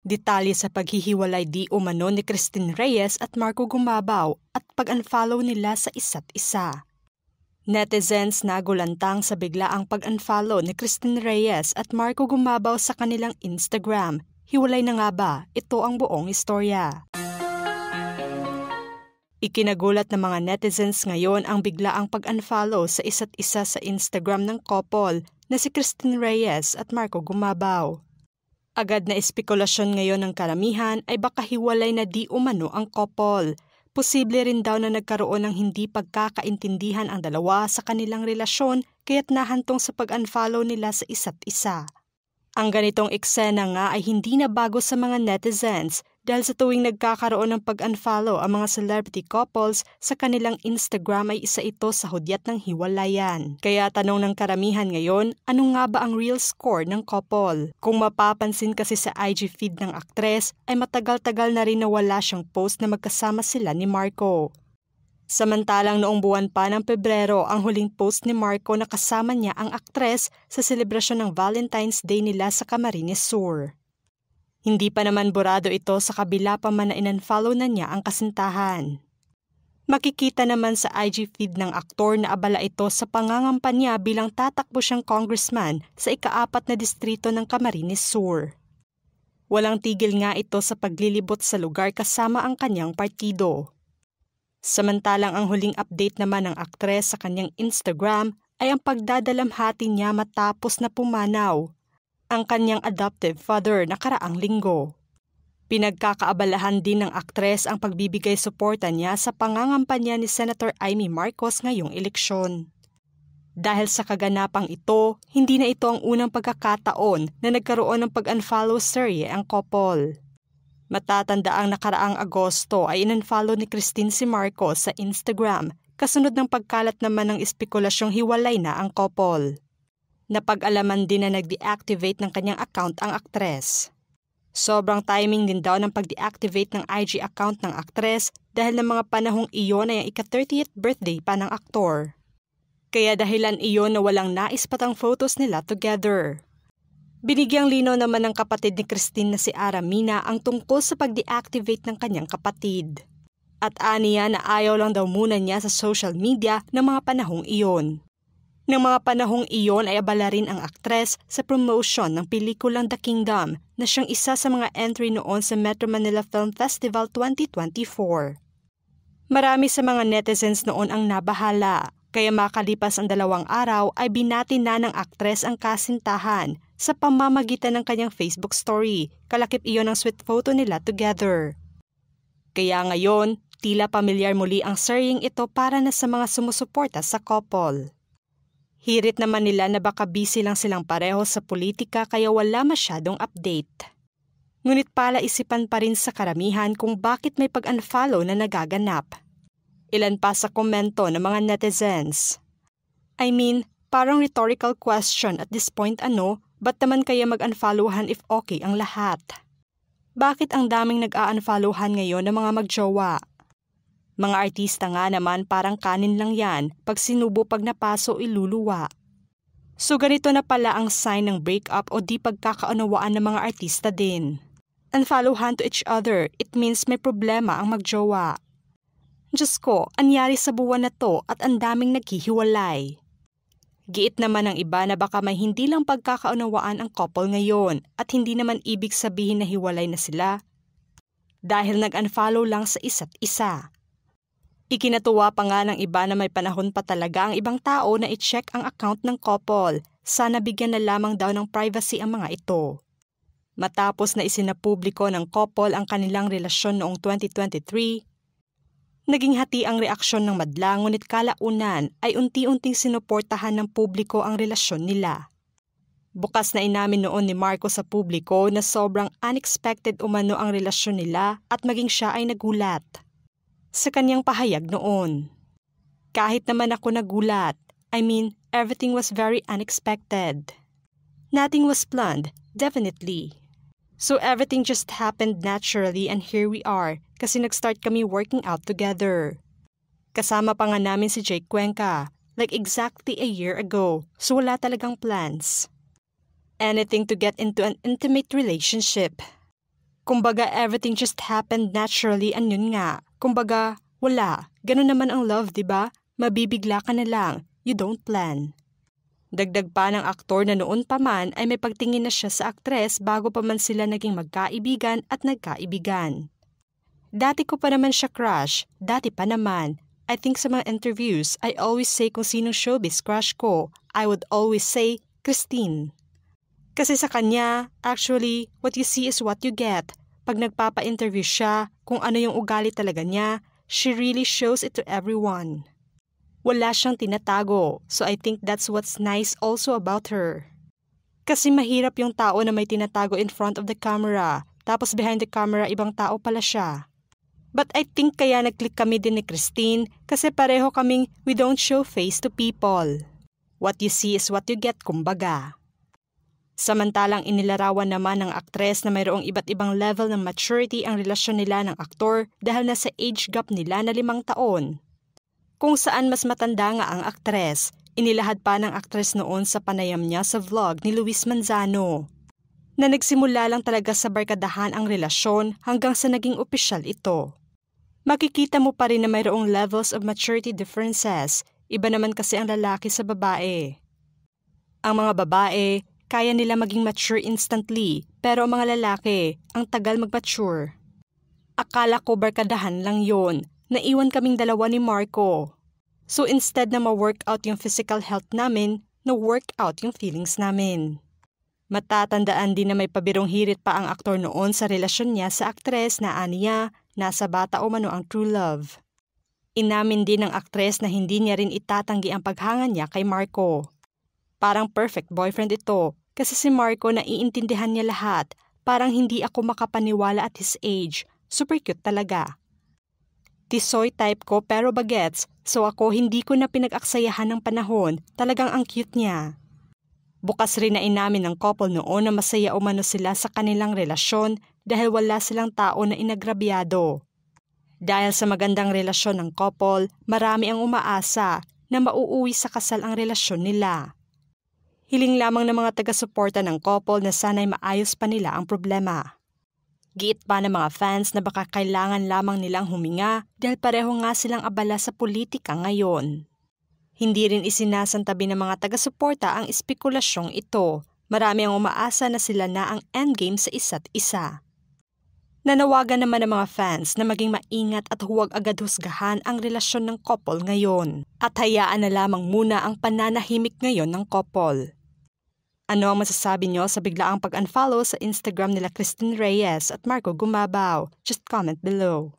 Detalye sa paghihiwalay di umano ni Christine Reyes at Marco Gumabaw at pag-unfollow nila sa isa't isa. Netizens nagulantang sa biglaang pag-unfollow ni Christine Reyes at Marco Gumabaw sa kanilang Instagram. Hiwalay na nga ba? Ito ang buong istorya. Ikinagulat ng mga netizens ngayon ang biglaang pag-unfollow sa isa't isa sa Instagram ng couple na si Christine Reyes at Marco Gumabaw. Agad na espekulasyon ngayon ng karamihan ay baka hiwalay na di umano ang couple. Posible rin daw na nagkaroon ng hindi pagkakaintindihan ang dalawa sa kanilang relasyon kaya't nahantong sa pag-unfollow nila sa isa't isa. Ang ganitong eksena nga ay hindi na bago sa mga netizens dahil sa tuwing nagkakaroon ng pag-unfollow ang mga celebrity couples sa kanilang Instagram ay isa ito sa hudyat ng hiwalayan. Kaya tanong ng karamihan ngayon, ano nga ba ang real score ng couple? Kung mapapansin kasi sa IG feed ng aktres ay matagal-tagal na rin nawala siyang post na magkasama sila ni Marco. Samantalang noong buwan pa ng Pebrero ang huling post ni Marco na kasama niya ang aktres sa selebrasyon ng Valentine's Day nila sa Camarines Sur. Hindi pa naman burado ito sa kabila pa man na in-unfollow na niya ang kasintahan. Makikita naman sa IG feed ng aktor na abala ito sa pangangampanya bilang tatakbo siyang congressman sa ika-4 na distrito ng Camarines Sur. Walang tigil nga ito sa paglilibot sa lugar kasama ang kanyang partido. Samantalang ang huling update naman ng aktres sa kanyang Instagram ay ang pagdadalamhati niya matapos na pumanaw ang kanyang adoptive father nakaraang linggo. Pinagkakaabalahan din ng aktres ang pagbibigay suporta niya sa pangangampanya ni Senator Amy Marcos ngayong eleksyon. Dahil sa kaganapang ito, hindi na ito ang unang pagkakataon na nagkaroon ng pag-unfollow serye ang couple. Matatanda ang nakaraang Agosto ay in-unfollow ni Christine si Marcos sa Instagram kasunod ng pagkalat naman ng espekulasyong hiwalay na ang couple. Napag-alaman din na nag-deactivate ng kanyang account ang aktres. Sobrang timing din daw ng pag-deactivate ng IG account ng aktres dahil ng mga panahong iyon ay ang ika-30th birthday pa ng aktor. Kaya dahilan iyon na walang nais patang photos nila together. Binigyang linaw naman ng kapatid ni Christine na si Aramina ang tungkol sa pag-deactivate ng kanyang kapatid. At aniya na ayaw lang daw muna niya sa social media ng mga panahong iyon. Ng mga panahong iyon ay abala rin ang aktres sa promotion ng pelikulang The Kingdom na siyang isa sa mga entry noon sa Metro Manila Film Festival 2024. Marami sa mga netizens noon ang nabahala, kaya makalipas ang 2 araw ay binati na ng aktres ang kasintahan sa pamamagitan ng kanyang Facebook story, kalakip iyon ang sweet photo nila together. Kaya ngayon, tila pamilyar muli ang seryeng ito para na sa mga sumusuporta sa couple. Hirit naman nila na baka busy lang silang pareho sa politika kaya wala masyadong update. Ngunit palaisipan pa rin sa karamihan kung bakit may pag-unfollow na nagaganap. Ilan pa sa komento ng mga netizens. I mean, parang rhetorical question at this point ba't naman kaya mag-unfollowan if okay ang lahat? Bakit ang daming nag-a-unfollowan ngayon ng mga magjowa? Mga artista nga naman parang kanin lang yan, pag sinubo pag napaso iluluwa. So ganito na pala ang sign ng breakup o di pagkakaunawaan ng mga artista din. Unfollowan to each other, it means may problema ang magjowa. Diyos ko, anyari sa buwan na to at ang daming naghihiwalay. Giit naman ng iba na baka may hindi lang pagkakaunawaan ang couple ngayon at hindi naman ibig sabihin na hiwalay na sila dahil nag-unfollow lang sa isa't isa. Ikinatuwa pa nga ng iba na may panahon pa talaga ang ibang tao na i-check ang account ng couple. Sana bigyan na lamang daw ng privacy ang mga ito. Matapos na isinapubliko ng couple ang kanilang relasyon noong 2023, naging hati ang reaksyon ng madla ngunit kalaunan ay unti-unting sinuportahan ng publiko ang relasyon nila. Bukas na inamin noon ni Marco sa publiko na sobrang unexpected umano ang relasyon nila at maging siya ay nagulat sa kanyang pahayag noon. Kahit naman ako nagulat, I mean, everything was very unexpected. Nothing was planned, definitely. So everything just happened naturally and here we are kasi nag-start kami working out together. Kasama pa nga namin si Jake Cuenca, like exactly a year ago, so wala talagang plans. Anything to get into an intimate relationship. Kumbaga everything just happened naturally and yun nga. Kumbaga, wala. Ganun naman ang love, diba? Mabibigla ka na lang. You don't plan. Dagdag pa ng aktor na noon pa man ay may pagtingin na siya sa aktres bago pa man sila naging magkaibigan at nagkaibigan. Dati ko pa naman siya crush. Dati pa naman. I think sa mga interviews, I always say kung sinong showbiz crush ko. I would always say, Christine. Kasi sa kanya, actually, what you see is what you get. Pag nagpapa-interview siya, kung ano yung ugali talaga niya, she really shows it to everyone. Wala siyang tinatago, so I think that's what's nice also about her. Kasi mahirap yung tao na may tinatago in front of the camera, tapos behind the camera ibang tao pala siya. But I think kaya nag-click kami din ni Christine kasi pareho kaming we don't show face to people. What you see is what you get, kumbaga. Samantalang inilarawan naman ng aktres na mayroong iba't ibang level ng maturity ang relasyon nila ng aktor dahil nasa age gap nila na 5 taon. Kung saan mas matanda nga ang aktres, inilahad pa ng aktres noon sa panayam niya sa vlog ni Luis Manzano. Na nagsimula lang talaga sa barkadahan ang relasyon hanggang sa naging opisyal ito. Makikita mo pa rin na mayroong levels of maturity differences, iba naman kasi ang lalaki sa babae. Ang mga babae, kaya nila maging mature instantly, pero ang mga lalaki, ang tagal mag-mature. Akala ko barkadahan lang yon. Naiwan kaming dalawa ni Marco. So instead na ma-workout yung physical health namin, na-workout yung feelings namin. Matatandaan din na may pabirong hirit pa ang aktor noon sa relasyon niya sa aktres na aniya, nasa bata o mano ang true love. Inamin din ng aktres na hindi niya rin itatanggi ang paghanga niya kay Marco. Parang perfect boyfriend ito kasi si Marco naiintindihan niya lahat. Parang hindi ako makapaniwala at his age. Super cute talaga. Tisoy type ko pero bagets, so ako hindi ko na pinag-aksayahan ng panahon. Talagang ang cute niya. Bukas rin na inamin ng couple noon na masaya umano sila sa kanilang relasyon dahil wala silang tao na inagrabyado. Dahil sa magandang relasyon ng couple, marami ang umaasa na mauuwi sa kasal ang relasyon nila. Hiling lamang ng mga taga-suporta ng couple na sana'y maayos pa nila ang problema. Giit pa ng mga fans na baka kailangan lamang nilang huminga dahil pareho nga silang abala sa politika ngayon. Hindi rin isinasantabi ng mga taga-suporta ang espekulasyong ito. Marami ang umaasa na sila na ang endgame sa isa't isa. Nanawagan naman ng mga fans na maging maingat at huwag agad husgahan ang relasyon ng couple ngayon. At hayaan na lamang muna ang pananahimik ngayon ng couple. Ano ang masasabi nyo sa biglaang pag-unfollow sa Instagram nila Christine Reyes at Marco Gumabaw? Just comment below.